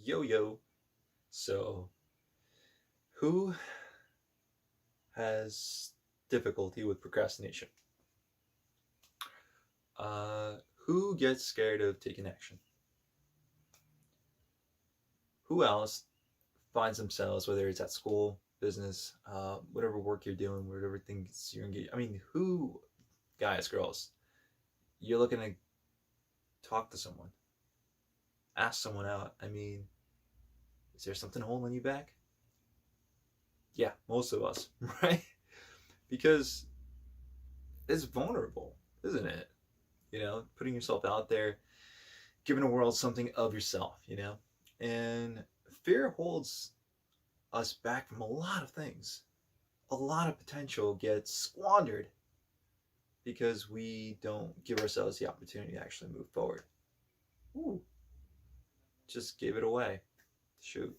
Yo, yo. So, who has difficulty with procrastination? Who gets scared of taking action? Who else finds themselves, whether it's at school, business, whatever work you're doing, whatever things you're engaged? I mean, who, guys, girls, you're looking to talk to someone, ask someone out. I mean, is there something holding you back? Yeah, most of us, right? Because it's vulnerable, isn't it? Putting yourself out there, giving the world something of yourself. And fear holds us back from a lot of things. A lot of potential gets squandered because we don't give ourselves the opportunity to actually move forward. Ooh, just gave it away. Shoot.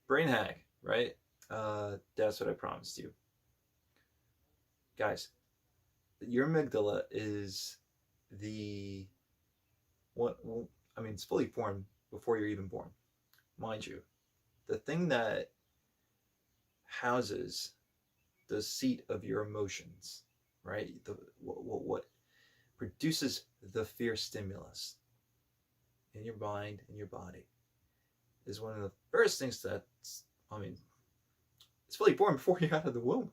Brain hack, right? That's what I promised you. Guys, your amygdala is the what I mean, it's fully formed before you're even born, mind you. The thing that houses the seat of your emotions, right? What produces the fear stimulus in your mind and your body is one of the first things it's fully formed before you're out of the womb,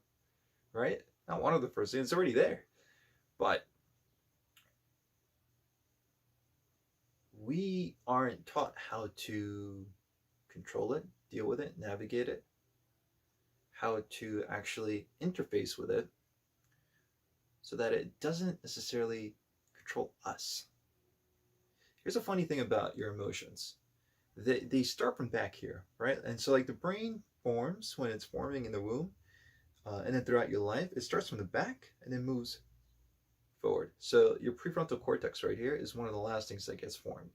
right? Not one of the first things, it's already there. But we aren't taught how to control it, deal with it, navigate it, how to actually interface with it so that it doesn't necessarily control us. Here's a funny thing about your emotions. They start from back here, right? And so like the brain forms when it's forming in the womb, and then throughout your life, it starts from the back and then moves forward. So your prefrontal cortex right here is one of the last things that gets formed.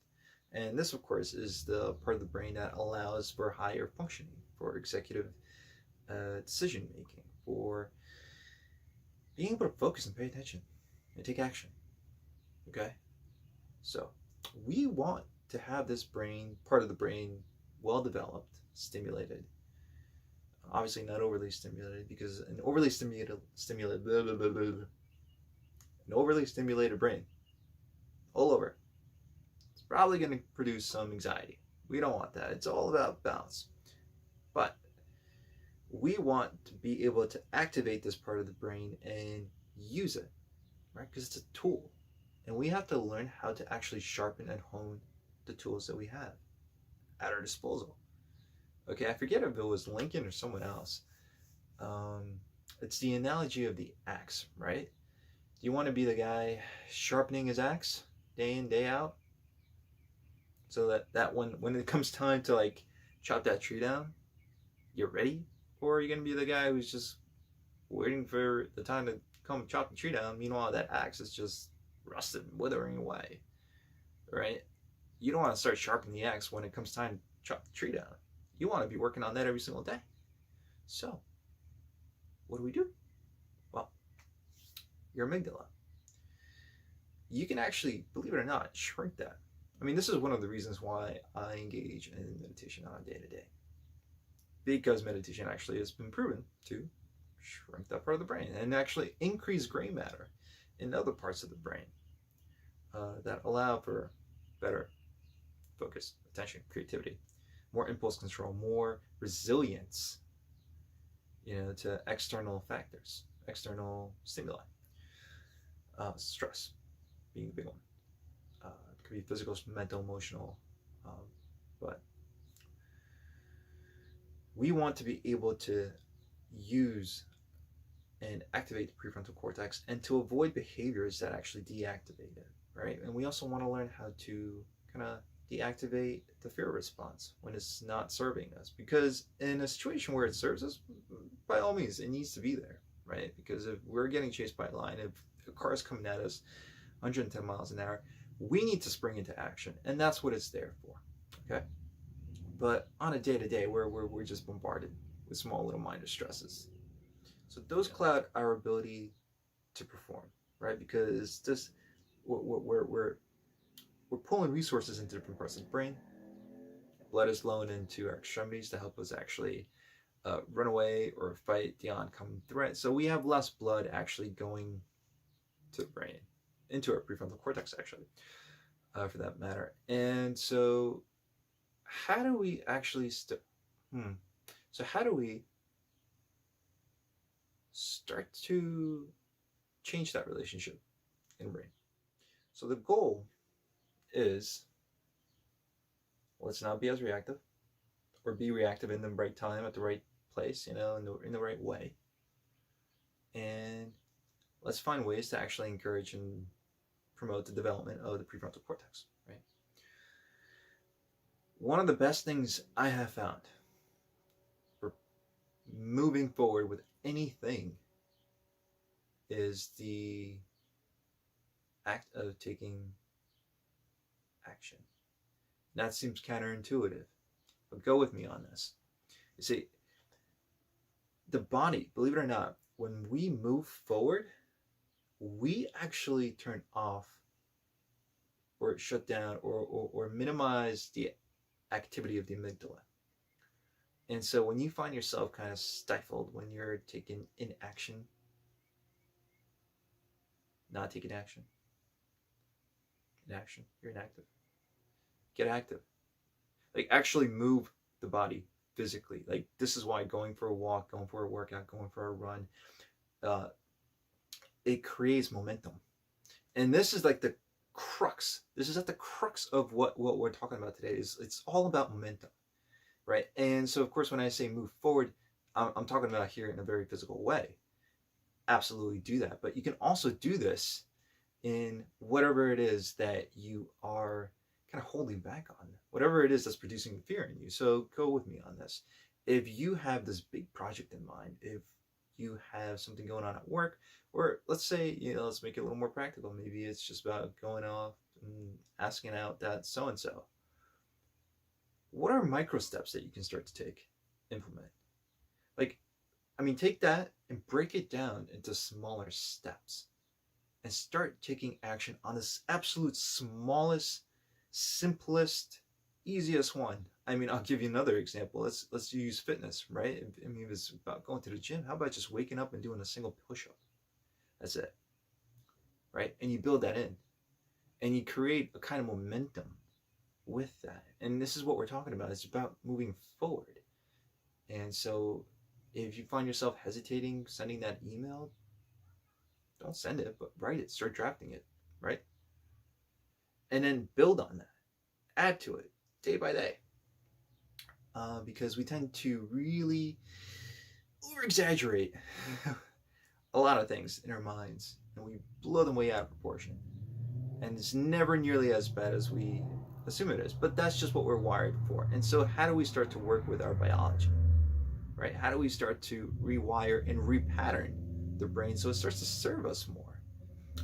And this, of course, is the part of the brain that allows for higher functioning, for executive decision making, for being able to focus and pay attention and take action. Okay? So we want to have this part of the brain, well developed, stimulated. Obviously not overly stimulated, because an overly stimulated brain all over, it's probably going to produce some anxiety. We don't want that. It's all about balance. But we want to be able to activate this part of the brain and use it, right? Because it's a tool. And we have to learn how to actually sharpen and hone the tools that we have at our disposal. Okay, I forget if it was Lincoln or someone else. It's the analogy of the axe, right? Do you want to be the guy sharpening his axe day in, day out? So that when it comes time to like chop that tree down, you're ready? Or are you going to be the guy who's just waiting for the time to come chop the tree down? Meanwhile, that axe is just rusted and withering away, right? You don't want to start sharpening the axe when it comes time to chop the tree down. You want to be working on that every single day. So, what do? Well, your amygdala. You can actually, believe it or not, shrink that. I mean, this is one of the reasons why I engage in meditation on a day-to-day. Because meditation actually has been proven to shrink that part of the brain and actually increase gray matter in other parts of the brain that allow for better focus, attention, creativity, more impulse control, more resilience, to external factors, external stimuli. Stress being a big one. It could be physical, mental, emotional, but we want to be able to use and activate the prefrontal cortex and to avoid behaviors that actually deactivate it, right? And we also want to learn how to kind of deactivate the fear response when it's not serving us, because in a situation where it serves us, by all means it needs to be there, right? Because if we're getting chased by a lion, if a car is coming at us 110 miles an hour, we need to spring into action, and that's what it's there for. Okay, but on a day-to-day where we're just bombarded with small little minor stresses, so those cloud our ability to perform, right? Because we're pulling resources into different parts of the brain, blood is flowing into our extremities to help us actually run away or fight the oncoming threat. So we have less blood actually going to the brain, into our prefrontal cortex, actually, for that matter. And so, how do we actually So how do we start to change that relationship in brain? So the goal is, let's not be as reactive, or be reactive in the right time at the right place, in the right way. And let's find ways to actually encourage and promote the development of the prefrontal cortex, right? One of the best things I have found for moving forward with anything is the act of taking action. That seems counterintuitive, but go with me on this. You see, the body, believe it or not, when we move forward, we actually turn off or shut down or minimize the activity of the amygdala. And so when you find yourself kind of stifled when you're taking inaction, not taking action, inaction, you're inactive. Get active. Like, actually move the body physically. Like, this is why going for a walk, going for a workout, going for a run, it creates momentum. And this is like the crux. This is at the crux of what we're talking about today. It's all about momentum, right? And so, of course, when I say move forward, I'm talking about here in a very physical way. Absolutely do that. But you can also do this in whatever it is that you are kind of holding back on, whatever it is that's producing fear in you. So go with me on this. If you have this big project in mind, if you have something going on at work, or let's say, let's make it a little more practical. Maybe it's just about going off and asking out that so-and-so. What are micro steps that you can start to implement? Take that and break it down into smaller steps and start taking action on this absolute smallest, simplest, easiest one. I'll give you another example. Let's use fitness, right? If it's about going to the gym, how about just waking up and doing a single push-up? That's it, right? And you build that in, and you create a kind of momentum with that. And this is what we're talking about. It's about moving forward. And so if you find yourself hesitating sending that email, don't send it, but write it, start drafting it, right? And then build on that, add to it day by day. Because we tend to really over-exaggerate a lot of things in our minds, and we blow them way out of proportion. And it's never nearly as bad as we assume it is, but that's just what we're wired for. And so how do we start to work with our biology, right? How do we start to rewire and repattern the brain so it starts to serve us more,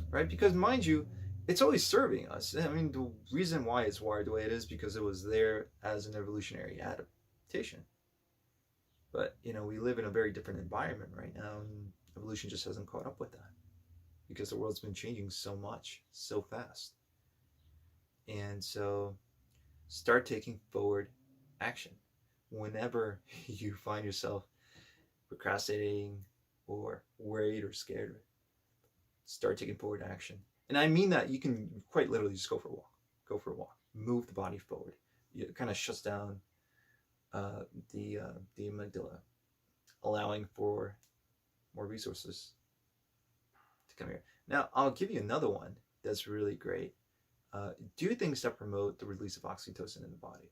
right? Because mind you, it's always serving us. The reason why it's wired the way it is because it was there as an evolutionary adaptation. But, we live in a very different environment right now, and evolution just hasn't caught up with that because the world's been changing so much, so fast. And so start taking forward action. Whenever you find yourself procrastinating or worried or scared, start taking forward action. And I mean that you can quite literally just go for a walk, move the body forward. It kind of shuts down the amygdala, allowing for more resources to come here. Now, I'll give you another one that's really great. Do things that promote the release of oxytocin in the body.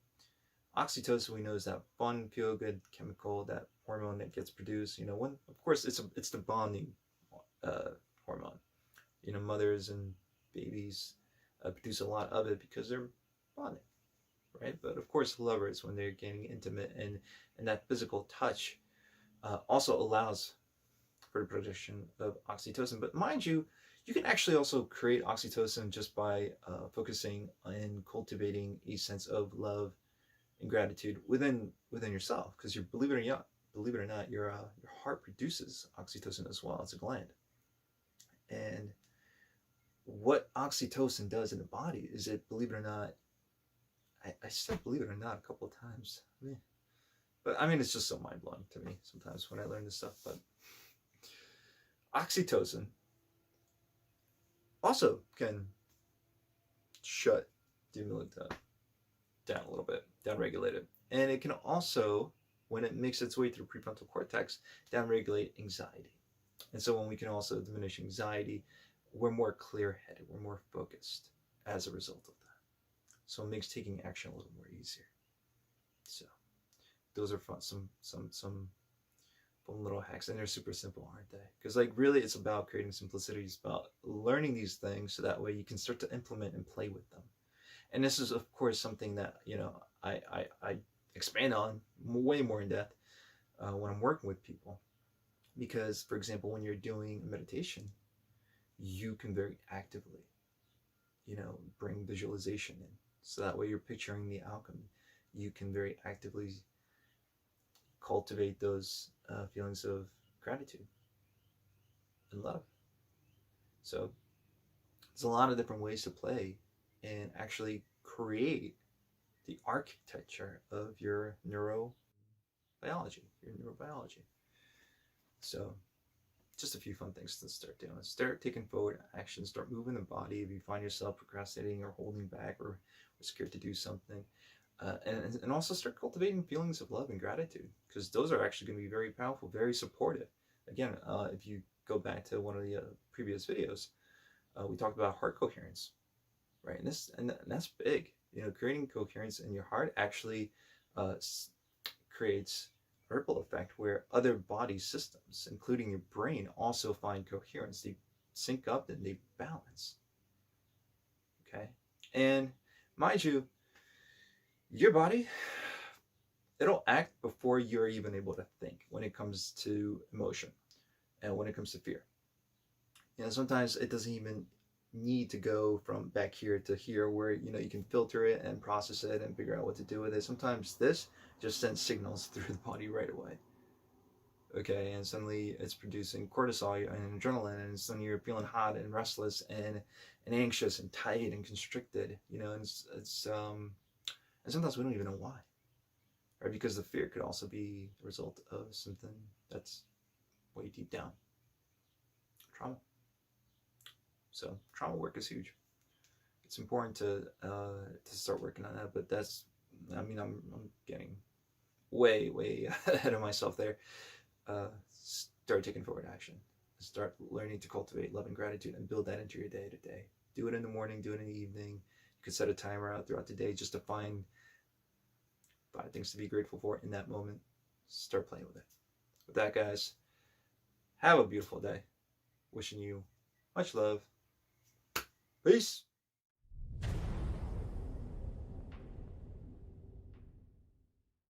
Oxytocin, we know, is that fun, feel-good chemical, that hormone that gets produced. When, of course, it's the bonding hormone. Mothers and babies produce a lot of it because they're bonding, right? But of course, lovers, when they're getting intimate, and that physical touch also allows for the production of oxytocin. But mind you, you can actually also create oxytocin just by focusing on cultivating a sense of love and gratitude within yourself. Because believe it or not, your heart produces oxytocin as well. It's a gland. And what oxytocin does in the body is it, believe it or not, I said believe it or not a couple of times. But I mean, it's just so mind-blowing to me sometimes when I learn this stuff. But oxytocin also can shut the amygdala down a little bit, downregulate it. And it can also, when it makes its way through prefrontal cortex, downregulate anxiety. And so when we can also diminish anxiety, we're more clear-headed, we're more focused as a result of that. So it makes taking action a little more easier. So those are fun, some fun little hacks, and they're super simple, aren't they? Because like really it's about creating simplicity. It's about learning these things so that way you can start to implement and play with them. And this is of course something that, you know, I expand on way more in depth when I'm working with people. Because for example, when you're doing meditation, you can very actively, you know, bring visualization in. So that way you're picturing the outcome. You can very actively cultivate those feelings of gratitude and love. So there's a lot of different ways to play and actually create the architecture of your neurobiology. So just a few fun things to start doing. Start taking forward action. Start moving the body if you find yourself procrastinating or holding back or scared to do something. And also start cultivating feelings of love and gratitude, because those are actually going to be very powerful, very supportive. Again, if you go back to one of the previous videos, we talked about heart coherence, right? And that's big. You know, creating coherence in your heart actually creates a ripple effect where other body systems, including your brain, also find coherence. They sync up and they balance. Okay, and mind you, your body, it'll act before you're even able to think when it comes to emotion and when it comes to fear. You know, sometimes it doesn't even need to go from back here to here where, you know, you can filter it and process it and figure out what to do with it. Sometimes this just sends signals through the body right away. Okay, and suddenly it's producing cortisol and adrenaline, and suddenly you're feeling hot and restless and anxious and tight and constricted, you know, and and sometimes we don't even know why, right? Because the fear could also be the result of something that's way deep down, trauma. So trauma work is huge. It's important to start working on that. But that's, I mean, I'm getting way ahead of myself there. Start taking forward action. Start learning to cultivate love and gratitude and build that into your day to day. Do it in the morning. Do it in the evening. You could set a timer out throughout the day just to find 5 things to be grateful for in that moment. Start playing with it. With that, guys, have a beautiful day. Wishing you much love. Peace.